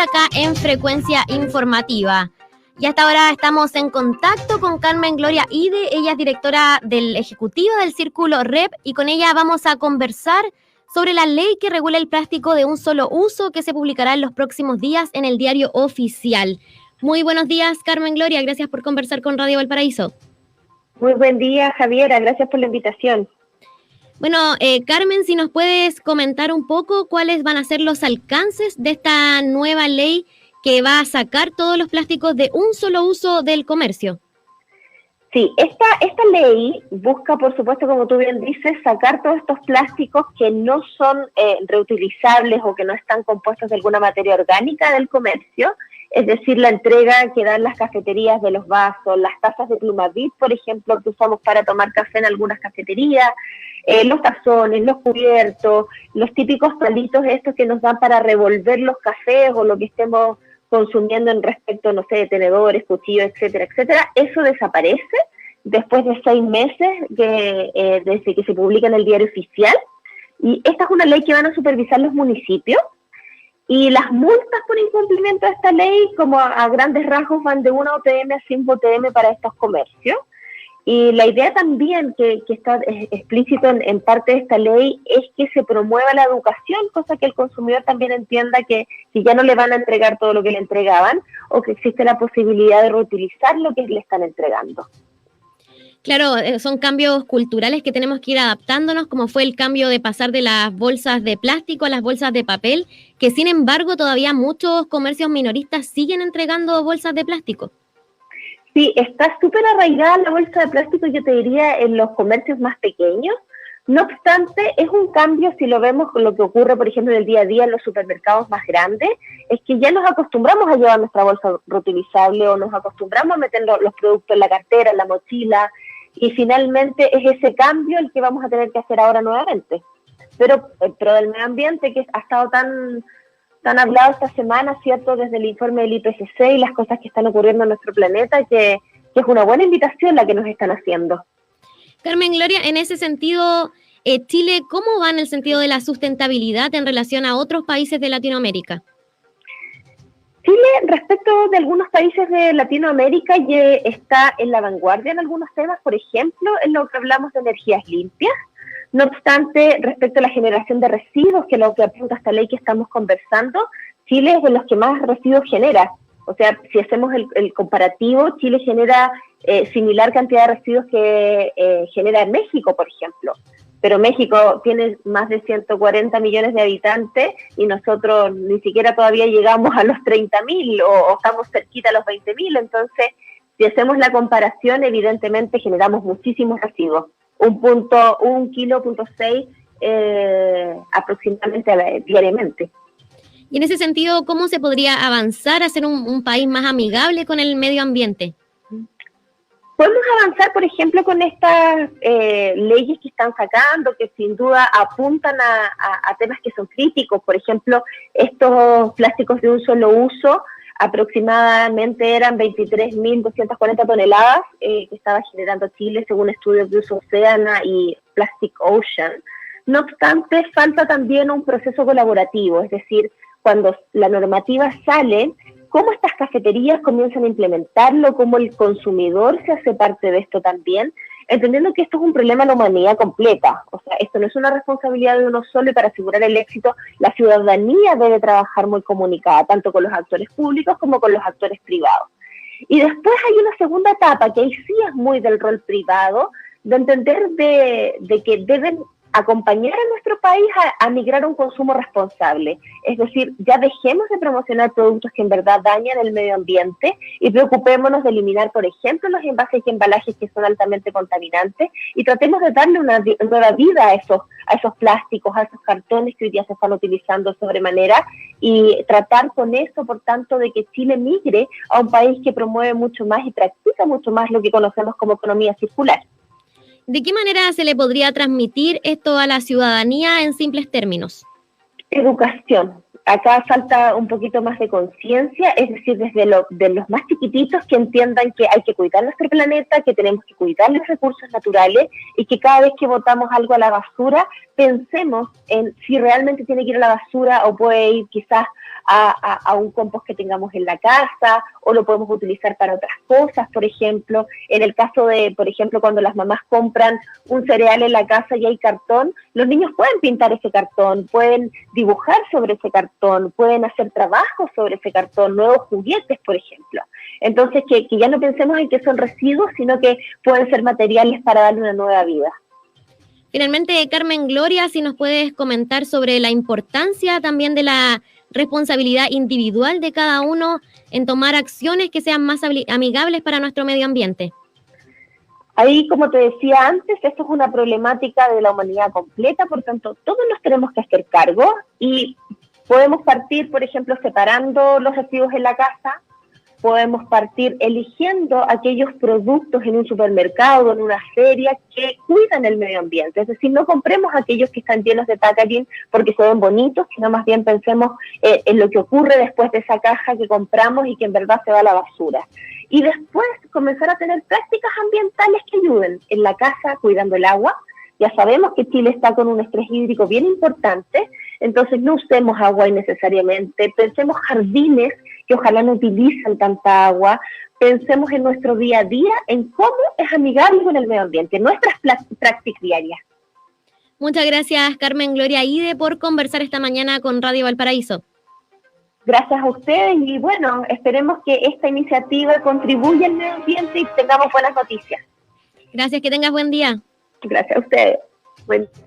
acá en Frecuencia Informativa. Y hasta ahora estamos en contacto con Carmen Gloria Ide, ella es directora del Ejecutivo del Círculo REP y con ella vamos a conversar sobre la ley que regula el plástico de un solo uso que se publicará en los próximos días en el Diario Oficial. Muy buenos días, Carmen Gloria, gracias por conversar con Radio Valparaíso. Muy buen día, Javiera, gracias por la invitación. Bueno, Carmen, si nos puedes comentar un poco cuáles van a ser los alcances de esta nueva ley que va a sacar todos los plásticos de un solo uso del comercio. Sí, esta ley busca, por supuesto, como tú bien dices, sacar todos estos plásticos que no son reutilizables o que no están compuestos de alguna materia orgánica del comercio, es decir, la entrega que dan las cafeterías de los vasos, las tazas de Plumavit, por ejemplo, que usamos para tomar café en algunas cafeterías, los tazones, los cubiertos, los típicos palitos estos que nos dan para revolver los cafés o lo que estemos consumiendo en respecto, no sé, de tenedores, cuchillos, etcétera, etcétera, eso desaparece después de 6 meses desde que se publica en el Diario Oficial. Y esta es una ley que van a supervisar los municipios. Y las multas por incumplimiento de esta ley, como a grandes rasgos, van de 1 OTM a 5 OTM para estos comercios. Y la idea también que está explícito en parte de esta ley es que se promueva la educación, cosa que el consumidor también entienda que si ya no le van a entregar todo lo que le entregaban o que existe la posibilidad de reutilizar lo que le están entregando. Claro, son cambios culturales que tenemos que ir adaptándonos, como fue el cambio de pasar de las bolsas de plástico a las bolsas de papel, que sin embargo todavía muchos comercios minoristas siguen entregando bolsas de plástico. Sí, está súper arraigada la bolsa de plástico, yo te diría, en los comercios más pequeños. No obstante, es un cambio si lo vemos con lo que ocurre, por ejemplo, en el día a día en los supermercados más grandes, es que ya nos acostumbramos a llevar nuestra bolsa reutilizable o nos acostumbramos a meter los productos en la cartera, en la mochila, y finalmente es ese cambio el que vamos a tener que hacer ahora nuevamente. Pero del medio ambiente, que ha estado tan hablado esta semana, ¿cierto?, desde el informe del IPCC y las cosas que están ocurriendo en nuestro planeta, que es una buena invitación la que nos están haciendo. Carmen Gloria, en ese sentido, Chile, ¿cómo va en el sentido de la sustentabilidad en relación a otros países de Latinoamérica? Chile, respecto de algunos países de Latinoamérica, ya está en la vanguardia en algunos temas, por ejemplo, en lo que hablamos de energías limpias. No obstante, respecto a la generación de residuos, que es lo que apunta esta ley que estamos conversando, Chile es de los que más residuos genera. O sea, si hacemos el comparativo, Chile genera similar cantidad de residuos que genera México, por ejemplo. Pero México tiene más de 140 millones de habitantes y nosotros ni siquiera todavía llegamos a los 30.000 o estamos cerquita a los 20.000. Entonces, si hacemos la comparación, evidentemente generamos muchísimos residuos. 1.6 kilo aproximadamente diariamente. Y en ese sentido, ¿cómo se podría avanzar a ser un país más amigable con el medio ambiente? Podemos avanzar, por ejemplo, con estas leyes que están sacando, que sin duda apuntan a temas que son críticos. Por ejemplo, estos plásticos de un solo uso aproximadamente eran 23.240 toneladas que estaba generando Chile según estudios de Uso Oceana y Plastic Ocean. No obstante, falta también un proceso colaborativo, es decir, cuando la normativa sale, cómo estas cafeterías comienzan a implementarlo, cómo el consumidor se hace parte de esto también, entendiendo que esto es un problema de la humanidad completa. O sea, esto no es una responsabilidad de uno solo y para asegurar el éxito, la ciudadanía debe trabajar muy comunicada, tanto con los actores públicos como con los actores privados. Y después hay una segunda etapa, que ahí sí es muy del rol privado, de entender de que deben acompañar a nuestro país a migrar a un consumo responsable. Es decir, ya dejemos de promocionar productos que en verdad dañan el medio ambiente y preocupémonos de eliminar, por ejemplo, los envases y embalajes que son altamente contaminantes y tratemos de darle una nueva vida a esos plásticos, a esos cartones que hoy día se están utilizando sobremanera y tratar con eso, por tanto, de que Chile migre a un país que promueve mucho más y practica mucho más lo que conocemos como economía circular. ¿De qué manera se le podría transmitir esto a la ciudadanía en simples términos? Educación. Acá falta un poquito más de conciencia, es decir, desde de los más chiquititos que entiendan que hay que cuidar nuestro planeta, que tenemos que cuidar los recursos naturales y que cada vez que botamos algo a la basura, pensemos en si realmente tiene que ir a la basura o puede ir quizás a un compost que tengamos en la casa, o lo podemos utilizar para otras cosas, por ejemplo. En el caso de, por ejemplo, cuando las mamás compran un cereal en la casa y hay cartón, los niños pueden pintar ese cartón, pueden dibujar sobre ese cartón, pueden hacer trabajos sobre ese cartón, nuevos juguetes, por ejemplo. Entonces, que ya no pensemos en que son residuos, sino que pueden ser materiales para darle una nueva vida. Finalmente, Carmen Gloria, si nos puedes comentar sobre la importancia también de la responsabilidad individual de cada uno en tomar acciones que sean más amigables para nuestro medio ambiente. Ahí, como te decía antes, esto es una problemática de la humanidad completa, por tanto, todos nos tenemos que hacer cargo y podemos partir, por ejemplo, separando los residuos en la casa, podemos partir eligiendo aquellos productos en un supermercado, en una feria, que cuidan el medio ambiente. Es decir, no compremos aquellos que están llenos de packaging porque se ven bonitos, sino más bien pensemos en lo que ocurre después de esa caja que compramos y que en verdad se va a la basura. Y después comenzar a tener prácticas ambientales que ayuden en la casa, cuidando el agua. Ya sabemos que Chile está con un estrés hídrico bien importante, entonces no usemos agua innecesariamente, pensemos jardines que ojalá no utilicen tanta agua, pensemos en nuestro día a día, en cómo es amigable con el medio ambiente, nuestras prácticas diarias. Muchas gracias, Carmen Gloria Ide, por conversar esta mañana con Radio Valparaíso. Gracias a ustedes y bueno, esperemos que esta iniciativa contribuya al medio ambiente y tengamos buenas noticias. Gracias, que tengas buen día. Gracias a ustedes. Buen día.